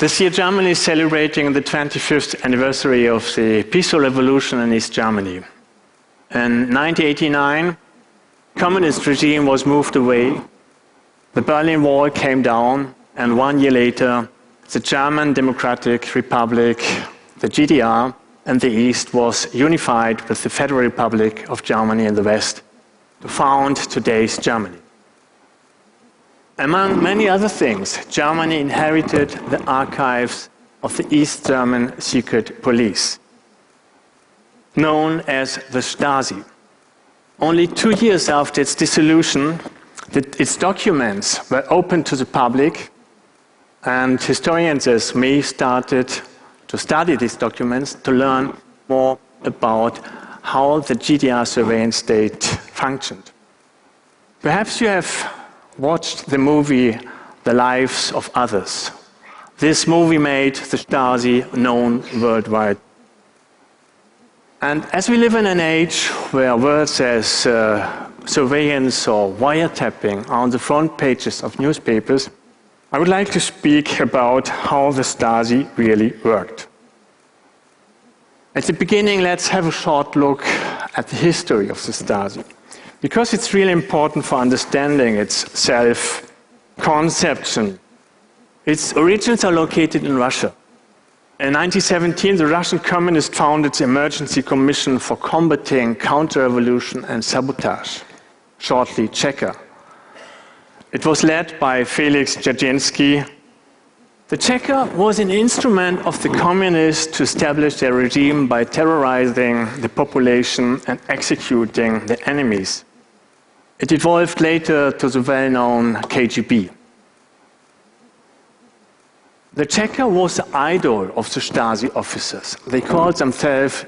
This year Germany is celebrating the 25th anniversary of the peaceful revolution in East Germany. In 1989, the communist regime was moved away, the Berlin Wall came down, and 1 year later, the German Democratic Republic, the GDR, and the East was unified with the Federal Republic of Germany in the West to found today's Germany. Among many other things, Germany inherited the archives of the East German secret police, known as the Stasi. Only 2 years after its dissolution, its documents were open to the public, and historians as me started to study these documents to learn more about how the GDR surveillance state functioned. Perhaps you have watched the movie The Lives of Others. This movie made the Stasi known worldwide. And as we live in an age where words as surveillance or wiretapping are on the front pages of newspapers, I would like to speak about how the Stasi really worked. At the beginning, let's have a short look at the history of the Stasi, because it's really important for understanding its self-conception. Its origins are located in Russia. In 1917, the Russian communists founded the Emergency Commission for Combating Counter-Revolution and Sabotage, shortly Cheka. It was led by Felix Dzerzhinsky. The Cheka was an instrument of the communists to establish their regime by terrorizing the population and executing their enemies. It evolved later to the well-known KGB. The Cheka was the idol of the Stasi officers. They called themselves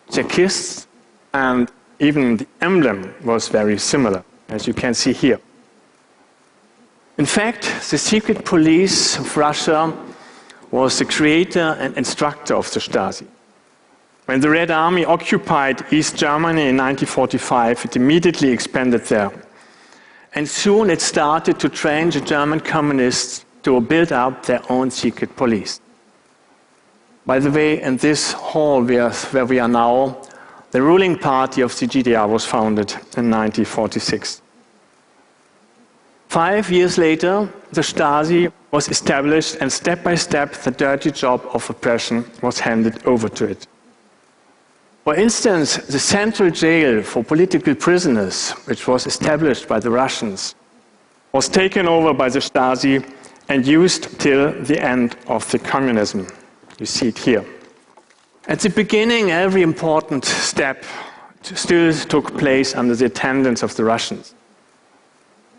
Chekists, and even the emblem was very similar, as you can see here. In fact, the secret police of Russia was the creator and instructor of the Stasi. When the Red Army occupied East Germany in 1945, it immediately expanded there. And soon it started to train the German communists to build up their own secret police. By the way, in this hall where we are now, the ruling party of the GDR was founded in 1946. 5 years later, the Stasi was established, and step by step the dirty job of oppression was handed over to it. For instance, the central jail for political prisoners, which was established by the Russians, was taken over by the Stasi and used till the end of the communism. You see it here. At the beginning, every important step still took place under the attendance of the Russians.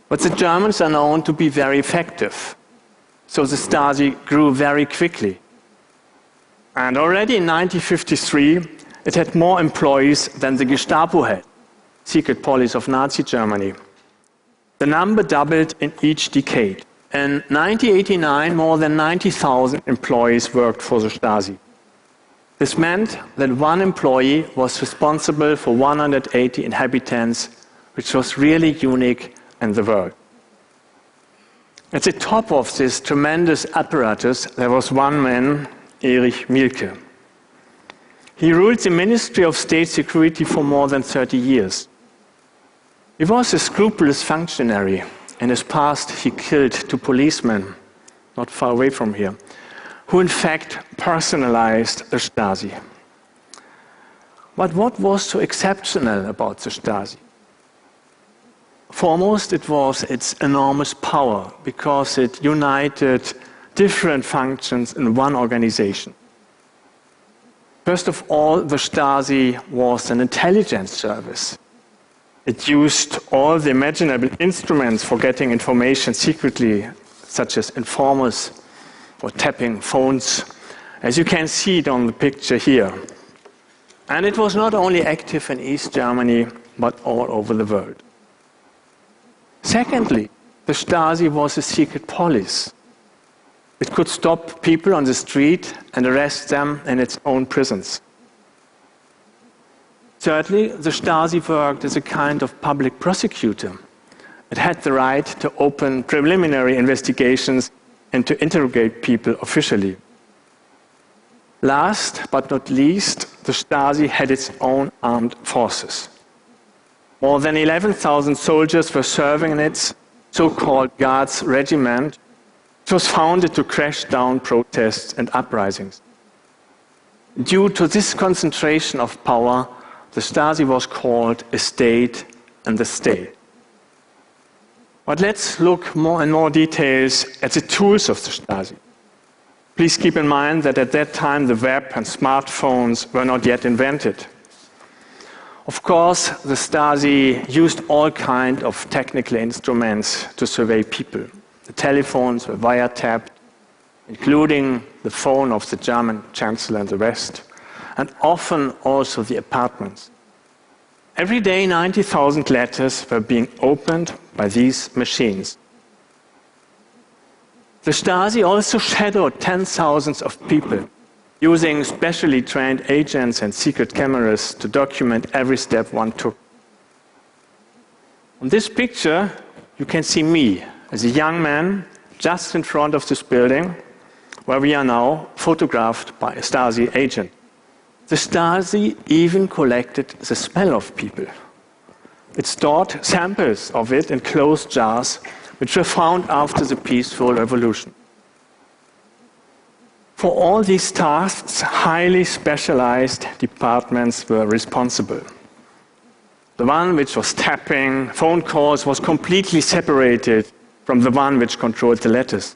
But the Germans are known to be very effective, so the Stasi grew very quickly. And already in 1953, it had more employees than the Gestapo had, secret police of Nazi Germany. The number doubled in each decade. In 1989, more than 90,000 employees worked for the Stasi. This meant that one employee was responsible for 180 inhabitants, which was really unique in the world. At the top of this tremendous apparatus, there was one man, Erich Mielke. He ruled the Ministry of State Security for more than 30 years. He was a scrupulous functionary. In his past, he killed 2 policemen, not far away from here, who in fact personalized the Stasi. But what was so exceptional about the Stasi? Foremost, it was its enormous power, because it united different functions in one organization. First of all, the Stasi was an intelligence service. It used all the imaginable instruments for getting information secretly, such as informers or tapping phones, as you can see it on the picture here. And it was not only active in East Germany, but all over the world. Secondly, the Stasi was a secret police. It could stop people on the street and arrest them in its own prisons. Thirdly, the Stasi worked as a kind of public prosecutor. It had the right to open preliminary investigations and to interrogate people officially. Last but not least, the Stasi had its own armed forces. More than 11,000 soldiers were serving in its so-called Guards Regiment, which was founded to crash down protests and uprisings. Due to this concentration of power, the Stasi was called a state in the state. But let's look in more details at the tools of the Stasi. Please keep in mind that at that time the web and smartphones were not yet invented. Of course, the Stasi used all kinds of technical instruments to survey people. The telephones were wiretapped, including the phone of the German Chancellor in the West, and often also the apartments. Every day, 90,000 letters were being opened by these machines. The Stasi also shadowed tens of thousands of people, using specially trained agents and secret cameras to document every step one took. On this picture, you can see me as a young man just in front of this building, where we are now photographed by a Stasi agent. The Stasi even collected the smell of people. It stored samples of it in closed jars, which were found after the peaceful revolution. For all these tasks, highly specialized departments were responsible. The one which was tapping phone calls was completely separated from the one which controlled the letters.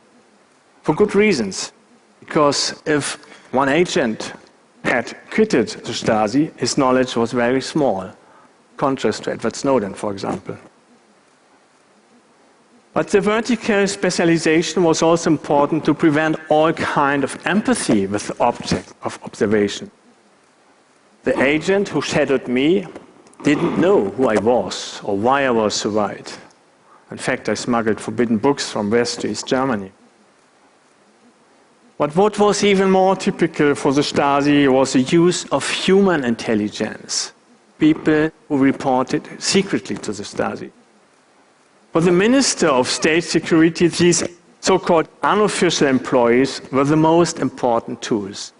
For good reasons. Because if one agent had quitted the Stasi, his knowledge was very small, contrast to Edward Snowden, for example. But the vertical specialization was also important to prevent all kind of empathy with the object of observation. The agent who shadowed me didn't know who I was or why I was so white. In fact, I smuggled forbidden books from West to East Germany. But what was even more typical for the Stasi was the use of human intelligence, people who reported secretly to the Stasi. For the Minister of State Security, these so-called unofficial employees were the most important tools.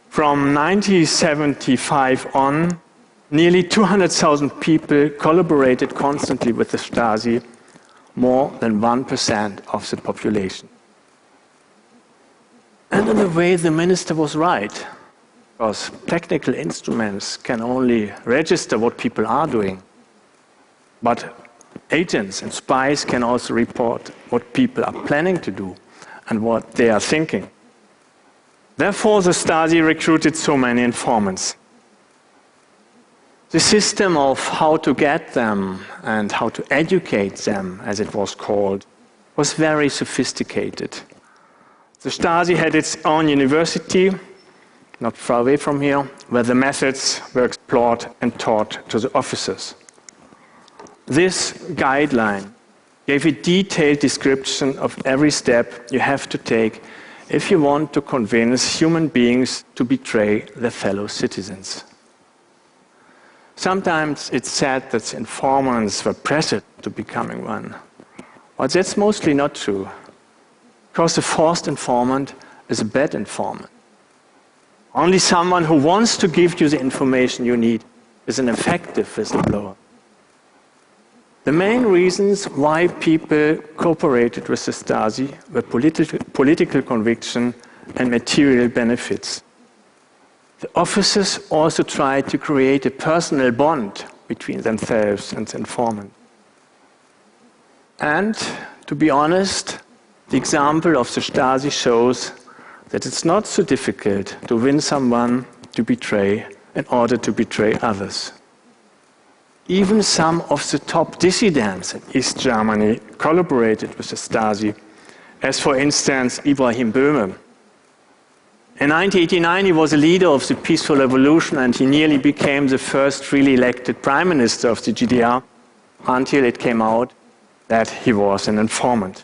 From 1975 on, nearly 200,000 people collaborated constantly with the Stasi, more than 1% of the population. And in a way, the minister was right, because technical instruments can only register what people are doing. But agents and spies can also report what people are planning to do and what they are thinking. Therefore, the Stasi recruited so many informants. The system of how to get them and how to educate them, as it was called, was very sophisticated. The Stasi had its own university, not far away from here, where the methods were explored and taught to the officers. This guideline gave a detailed description of every step you have to take if you want to convince human beings to betray their fellow citizens. Sometimes it's said that informants were pressured to becoming one, but that's mostly not true. Because a forced informant is a bad informant. Only someone who wants to give you the information you need is an effective whistleblower. The main reasons why people cooperated with the Stasi were political conviction and material benefits. The officers also tried to create a personal bond between themselves and the informant. And, to be honest, the example of the Stasi shows that it's not so difficult to win someone to betray in order to betray others. Even some of the top dissidents in East Germany collaborated with the Stasi, as for instance Ibrahim Böhme. In 1989 he was a leader of the peaceful revolution and he nearly became the first freely elected prime minister of the GDR until it came out that he was an informant.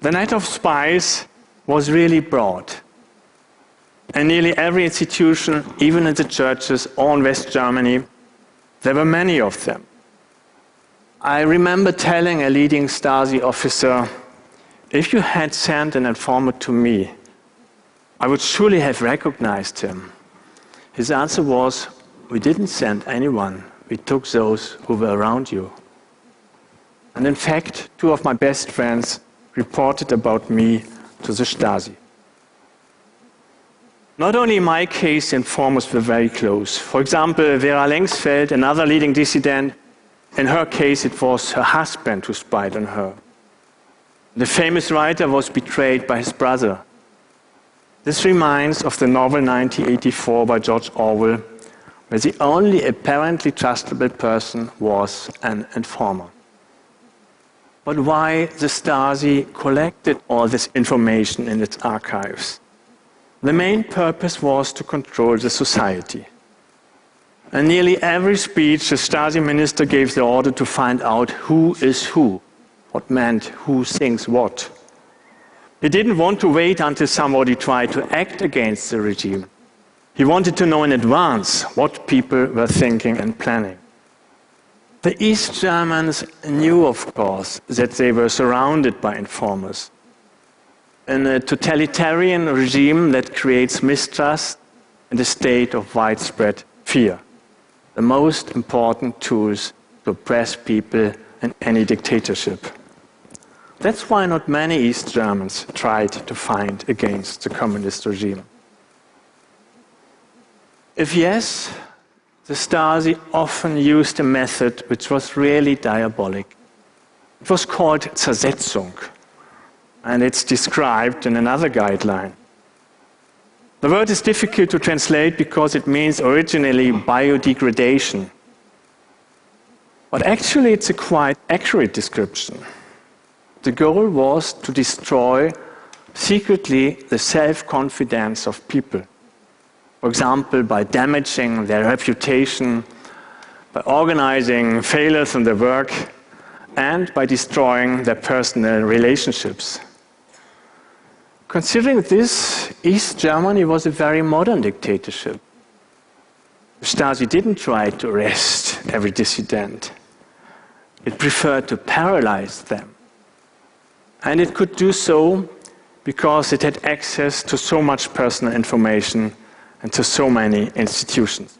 The net of spies was really broad. In nearly every institution, even in the churches or in West Germany, there were many of them. I remember telling a leading Stasi officer, if you had sent an informer to me, I would surely have recognized him. His answer was, we didn't send anyone, we took those who were around you. And in fact, 2 of my best friends reported about me to the Stasi. Not only in my case, informers were very close. For example, Vera Lengsfeld, another leading dissident, in her case it was her husband who spied on her. The famous writer was betrayed by his brother. This reminds of the novel 1984 by George Orwell, where the only apparently trustable person was an informer. But why the Stasi collected all this information in its archives? The main purpose was to control the society. In nearly every speech, the Stasi minister gave the order to find out who is who, what meant who thinks what. He didn't want to wait until somebody tried to act against the regime. He wanted to know in advance what people were thinking and planning. The East Germans knew, of course, that they were surrounded by informers. In a totalitarian regime that creates mistrust and a state of widespread fear, the most important tools to oppress people in any dictatorship. That's why not many East Germans tried to fight against the communist regime. If yes, the Stasi often used a method which was really diabolic. It was called Zersetzung, and it's described in another guideline. The word is difficult to translate because it means originally biodegradation. But actually it's a quite accurate description. The goal was to destroy secretly the self-confidence of people. For example, by damaging their reputation, by organizing failures in their work, and by destroying their personal relationships. Considering this, East Germany was a very modern dictatorship. The Stasi didn't try to arrest every dissident. It preferred to paralyze them. And it could do so because it had access to so much personal information and to so many institutions.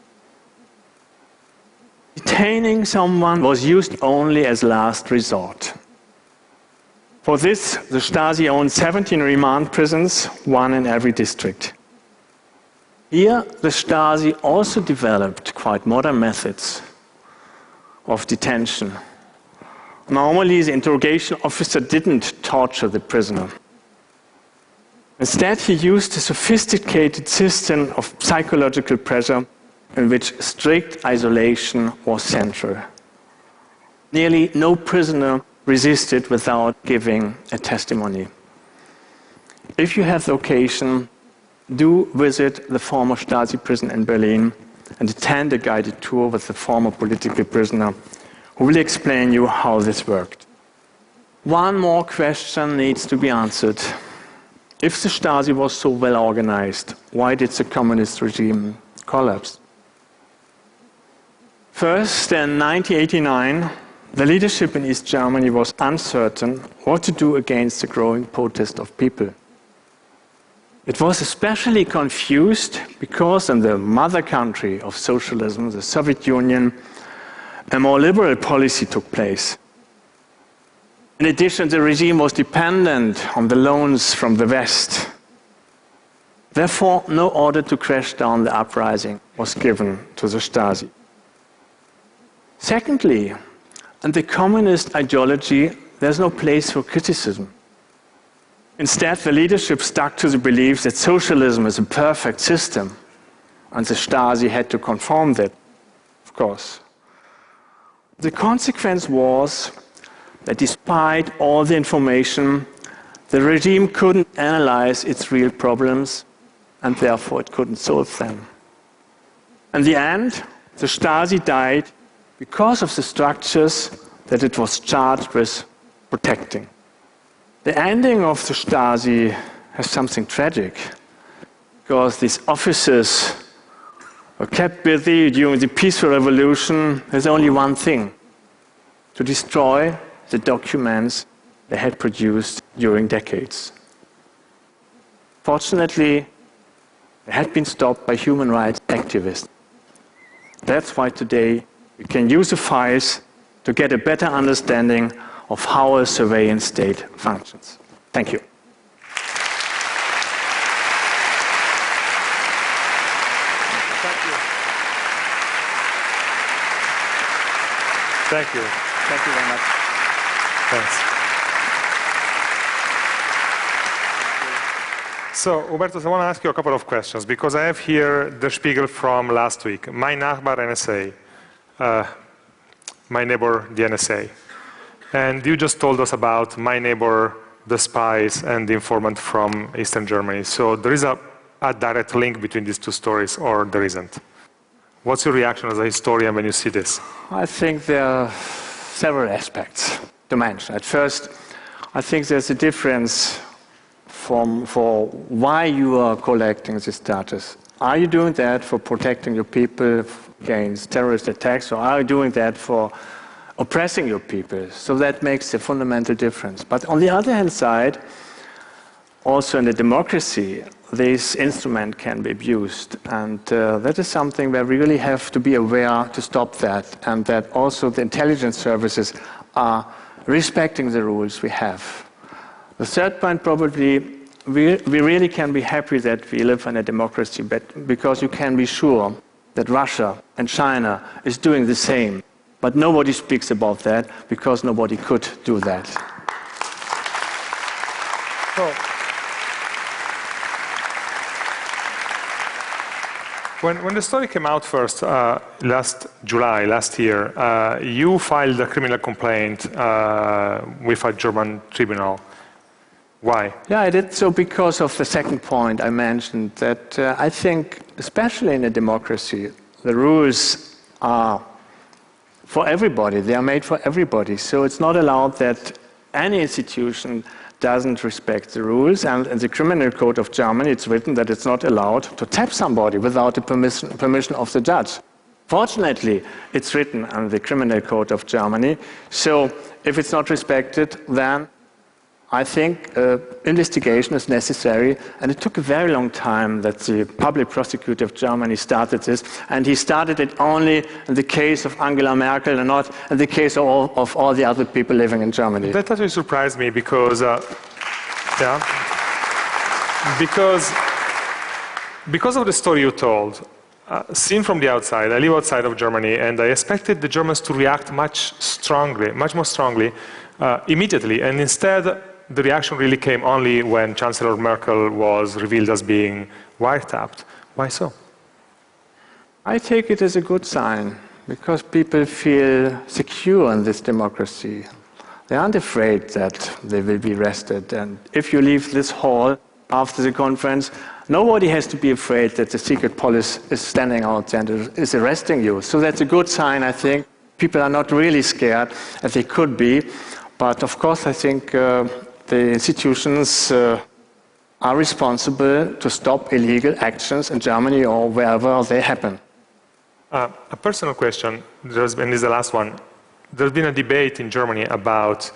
Detaining someone was used only as last resort. For this, the Stasi owned 17 remand prisons, 1 in every district. Here, the Stasi also developed quite modern methods of detention. Normally, the interrogation officer didn't torture the prisoner. Instead, he used a sophisticated system of psychological pressure in which strict isolation was central. Nearly no prisoner resisted without giving a testimony. If you have the occasion, do visit the former Stasi prison in Berlin and attend a guided tour with the former political prisoner who will explain you how this worked. One more question needs to be answered. If the Stasi was so well organized, why did the communist regime collapse? First, in 1989, the leadership in East Germany was uncertain what to do against the growing protest of people. It was especially confused because in the mother country of socialism, the Soviet Union, a more liberal policy took place. In addition, the regime was dependent on the loans from the West. Therefore, no order to crash down the uprising was given to the Stasi. Secondly, in the communist ideology, there's no place for criticism. Instead, the leadership stuck to the belief that socialism is a perfect system, and the Stasi had to conform that, of course. The consequence was that despite all the information, the regime couldn't analyze its real problems, and therefore it couldn't solve them. In the end, the Stasi died because of the structures that it was charged with protecting. The ending of the Stasi has something tragic, because these officers were kept busy during the peaceful revolution with only one thing: to destroy the documents they had produced during decades. Fortunately, they had been stopped by human rights activists. That's why today we can use the files to get a better understanding of how a surveillance state functions. Thank you. Thank you. Thank you very much. Thanks. So, Hubertus, I want to ask you a couple of questions, because I have here the Spiegel from last week. Mein Nachbar NSA, my neighbor the NSA. And you just told us about my neighbor, the spies, and the informant from Eastern Germany. So there is a direct link between these two stories, or there isn't? What's your reaction as a historian when you see this? I think there are several aspects to mention. At first, I think there's a difference for why you are collecting this data. Are you doing that for protecting your people against terrorist attacks, or are you doing that for oppressing your people? So that makes a fundamental difference. But on the other hand side, also in a democracy, this instrument can be abused. And that is something where we really have to be aware to stop that, and that also the intelligence services are respecting the rules we have. The third point, probably, we really can be happy that we live in a democracy, but because you can be sure that Russia and China is doing the same. But nobody speaks about that because nobody could do that. So, when the story came out first, last July, last year, you filed a criminal complaint with a German tribunal. Why? Yeah, I did so because of the second point I mentioned, that I think, especially in a democracy, the rules are for everybody. They are made for everybody. So it's not allowed that any institution doesn't respect the rules. And in the Criminal Code of Germany, it's written that it's not allowed to tap somebody without the permission of the judge. Fortunately, it's written in the Criminal Code of Germany. So if it's not respected, then I think investigation is necessary, and it took a very long time that the public prosecutor of Germany started this, and he started it only in the case of Angela Merkel and not in the case of all the other people living in Germany. That actually surprised me because, because of the story you told. Seen from the outside, I live outside of Germany, and I expected the Germans to react much more strongly, immediately, and instead, the reaction really came only when Chancellor Merkel was revealed as being wiretapped. Why so? I take it as a good sign, because people feel secure in this democracy. They aren't afraid that they will be arrested. And if you leave this hall after the conference, nobody has to be afraid that the secret police is standing out there and is arresting you. So that's a good sign, I think. People are not really scared, as they could be. But of course, I think the institutions are responsible to stop illegal actions in Germany or wherever they happen. A personal question, and this is the last one. There's been a debate in Germany about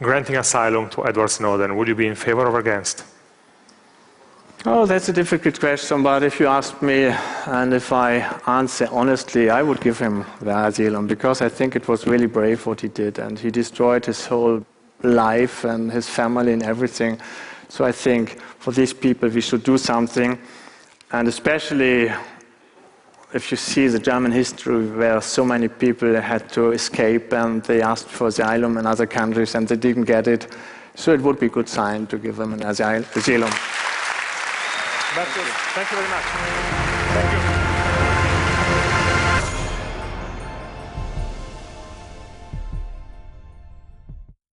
granting asylum to Edward Snowden. Would you be in favor or against? Oh, that's a difficult question, but if you ask me, and if I answer honestly, I would give him the asylum, because I think it was really brave what he did, and he destroyed his whole life and his family and everything. So I think for these people we should do something, and especially if you see the German history where so many people had to escape and they asked for asylum in other countries and they didn't get it. So it would be a good sign to give them an asylum. Thank you very much. Thank you.